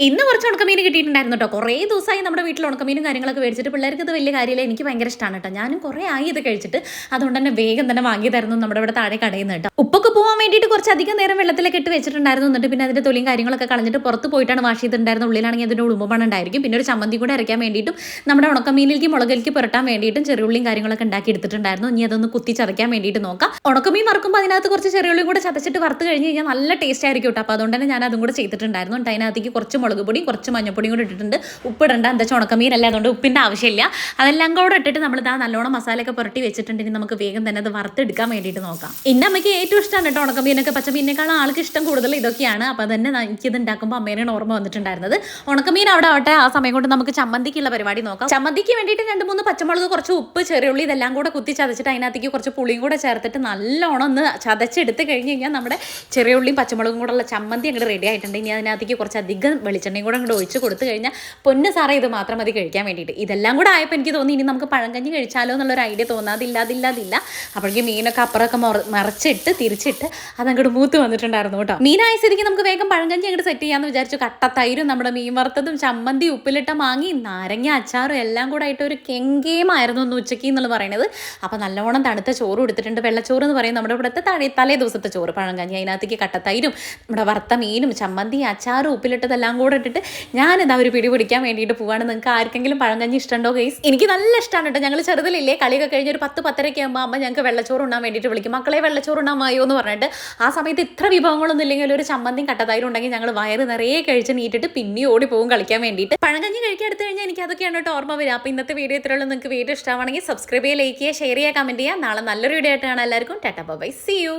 ഇന്ന് കുറച്ച് ഉണക്കമീൻ കിട്ടിയിട്ടുണ്ടായിരുന്നു കേട്ടോ. കുറേ ദിവസമായി നമ്മുടെ വീട്ടിൽ ഉണക്കമീനും കാര്യങ്ങളൊക്കെ മേടിച്ചിട്ട് പിള്ളേർക്ക് ഇത് വലിയ കാര്യമില്ല. എനിക്ക് ഭയങ്കര ഇഷ്ടമാണ് കേട്ടോ. ഞാനും കുറേ ആയി ഇത് കഴിച്ചിട്ട്. അതുകൊണ്ട് തന്നെ വേഗം തന്നെ വാങ്ങിയതായിരുന്നു നമ്മുടെ ഇവിടെ താഴെ കടയിൽ നിന്ന് കേട്ടോ. ഉപ്പൊക്കെ പോകാൻ വേണ്ടിയിട്ട് കുറച്ച് അധികം നേരം വെള്ളത്തിലൊക്കെ ഇട്ട് വെച്ചിട്ടുണ്ടായിരുന്നു. എന്നിട്ട് പിന്നെ അതിന്റെ തൊലിയും കാര്യങ്ങളൊക്കെ കളഞ്ഞിട്ട് പുറത്ത് പോയിട്ടാണ് വാഷ് ചെയ്തിട്ടുണ്ടായിരുന്നു. ഉള്ളിലാണെങ്കിൽ അതിന്റെ ഉളുമ്പമാണ് ഉണ്ടായിരിക്കും. പിന്നെ ഒരു ചമ്മന്തി കൂടെ അരയ്ക്കാൻ വേണ്ടിയിട്ടും നമ്മുടെ ഉണക്കമീനിലേക്ക് മുളകിലേക്ക് പുരട്ടാൻ വേണ്ടിയിട്ടും ചെറിയുള്ളിയും കാര്യങ്ങളൊക്കെ ഉണ്ടാക്കി എടുത്തിട്ടുണ്ടായിരുന്നു. ഇനി അതൊന്ന് കുത്തി ചതയ്ക്കാൻ വേണ്ടിയിട്ട് നോക്കാം. ഉണക്കമീൻ വറുക്കുമ്പോൾ അതിനകത്ത് കുറച്ച് ചെറിയുള്ളിയും കൂടെ ചതച്ചിട്ട് വറുത്ത് കഴിഞ്ഞ് കഴിഞ്ഞാൽ നല്ല ടേസ്റ്റ് ആയിരിക്കും കേട്ടോ. അപ്പോൾ അതുകൊണ്ട് തന്നെ ഞാൻ അതും കൂടെ ചെയ്തിട്ടുണ്ടായിരുന്നു. അതിനകത്തേക്ക് കുറച്ച് മുളക് പൊടി കുറച്ച് മഞ്ഞപ്പൊടിയും കൂടി ഇട്ടിട്ടുണ്ട്. ഉപ്പിടണ്ട, എന്താ വെച്ചാൽ ഉണക്കമീനല്ല, അതുകൊണ്ട് ഉപ്പിൻ്റെ ആവശ്യമില്ല. അതെല്ലാം കൂടെ ഇട്ടിട്ട് നമ്മളിതാ നല്ലോണം മസാലയൊക്കെ പുരട്ടി വെച്ചിട്ടുണ്ടെങ്കിൽ നമുക്ക് വേഗം തന്നെ അത് വറുത്തെടുക്കാൻ വേണ്ടിയിട്ട് നോക്കാം. എൻ്റെ അമ്മയ്ക്ക് ഏറ്റവും ഇഷ്ടമാണ് കേട്ടോ ഉണക്കമീനൊക്കെ. പച്ചമീനേക്കാളും ആൾക്ക് ഇഷ്ടം കൂടുതൽ ഇതൊക്കെയാണ്. അപ്പോൾ തന്നെ എനിക്കിത് ഉണ്ടാക്കുമ്പോൾ അമ്മേനെയാണ് ഓർമ്മ വന്നിട്ടുണ്ടായിരുന്നത്. ഉണക്കമീൻ അവിടെ ആവട്ടെ, ആ സമയം കൊണ്ട് നമുക്ക് ചമ്മന്തിക്കുള്ള പരിപാടി നോക്കാം. ചമ്മന്തിക്ക് വേണ്ടിയിട്ട് 2-3 പച്ചമുളക്, കുറച്ച് ഉപ്പ്, ചെറിയുള്ളി ഇതെല്ലാം കൂടെ കുത്തി ചതച്ചിട്ട് അതിനകത്തേക്ക് കുറച്ച് പുളിയും കൂടെ ചേർത്തിട്ട് നല്ലോണം ഒന്ന് ചതച്ചെടുത്ത് കഴിഞ്ഞ് കഴിഞ്ഞാൽ നമ്മുടെ ചെറിയുള്ളിയും പച്ചമുളകും കൂടെ ഉള്ള ചമ്മന്തി അങ്ങോട്ട് റെഡി ആയിട്ടുണ്ട്. ഇനി അതിനകത്തേക്ക് കുറച്ച് അധികം വെളിച്ചെണ്ണയും കൂടെ അങ്ങോട്ട് ഒഴിച്ച് കൊടുത്തു കഴിഞ്ഞാൽ പൊന്ന് സാറേ ഇത് മാത്രം മതി കഴിക്കാൻ വേണ്ടിയിട്ട്. ഇതെല്ലാം കൂടെ ആയപ്പോൾ എനിക്ക് തോന്നി ഇനി നമുക്ക് പഴങ്കഞ്ഞി കഴിച്ചാലോ എന്നുള്ളൊരു ഐഡിയ തോന്നാതില്ല. അപ്പോഴേക്കും മീനൊക്കെ അപ്പുറമൊക്കെ മറിച്ചിട്ട് തിരിച്ചിട്ട് അതങ്ങോട്ട് മൂത്ത് വന്നിട്ടുണ്ടായിരുന്നു കേട്ടോ. മീനായ സ്ഥിതിക്ക് നമുക്ക് വേഗം പഴങ്കഞ്ഞി അങ്ങോട്ട് സെറ്റ് ചെയ്യാമെന്ന് വിചാരിച്ചു. കട്ടത്തൈരും നമ്മുടെ മീൻ വറുത്തതും ചമ്മന്തി ഉപ്പിലിട്ട മാങ്ങി നാരങ്ങ അച്ചാറും എല്ലാം കൂടെ ആയിട്ട് ഒരു കെങ്കേമായിരുന്നു ഒന്ന് ഉച്ചയ്ക്ക് എന്നുള്ളത് പറയുന്നത്. അപ്പോൾ നല്ലോണം തണുത്ത ചോറ് എടുത്തിട്ടുണ്ട്. വെള്ളച്ചോറ് എന്ന് പറയും നമ്മുടെ ഇവിടുത്തെ തലേ ദിവസത്തെ ചോറ് പഴങ്കഞ്ഞി. അതിനകത്തേക്ക് കട്ടത്തൈരും നമ്മുടെ വറുത്ത മീനും ചമ്മന്തി അച്ചാറും ഉപ്പിലിട്ടതെല്ലാം കൂടെ ഇട്ടിട്ട് ഞാനിതാ ഒരു പിടി പിടിക്കാൻ വേണ്ടിയിട്ട് പോവാണ്. നിങ്ങൾക്ക് ആർക്കെങ്കിലും പഴങ്കഞ്ഞി ഇഷ്ടമുണ്ടോ ഗൈസ്? എനിക്ക് നല്ല ഇഷ്ടമാണ് കേട്ടോ. ഞങ്ങൾ ചെറുതിലില്ലേ കളിയൊക്കെ കഴിഞ്ഞ് ഒരു 10-10:30 ആകുമ്പോൾ അമ്മ ഞങ്ങൾക്ക് വെള്ളച്ചോറ് ഉണ്ണാൻ വേണ്ടിയിട്ട് വിളിക്കും. മക്കളെ വെള്ളച്ചോറ് ഉണ്ണാൻ വായോ എന്ന് പറഞ്ഞിട്ട്. ആ സമയത്ത് ഇത്ര വിഭവങ്ങളൊന്നും ഇല്ലെങ്കിൽ ഒരു ചമ്മന്തിയും കട്ടത്തൈരും ഉണ്ടെങ്കിൽ ഞങ്ങൾ വയറ് നിറയെ കഴിച്ച് നീട്ടിട്ട് പിന്നെ ഓടി പോകും കളിക്കാൻ വേണ്ടിയിട്ട്. പഴങ്കഞ്ഞി കഴിക്കാൻ എടുത്തു കഴിഞ്ഞാൽ എനിക്ക് അതൊക്കെയാണ് കേട്ടോ ഓർമ്മ വരിക. അപ്പോൾ ഇന്നത്തെ വീഡിയോ ഇത്രയുള്ളൂ. നിങ്ങൾക്ക് വീഡിയോ ഇഷ്ടമാണെങ്കിൽ സബ്സ്ക്രൈബ് ചെയ്യുക, ലൈക്ക് ചെയ്യുക, ഷെയർ ചെയ്യുക, കമൻറ്റ് ചെയ്യുക. നാളെ നല്ലൊരു വീഡിയോ ആയിട്ടാണ് എല്ലാവർക്കും. Tata bye, see U.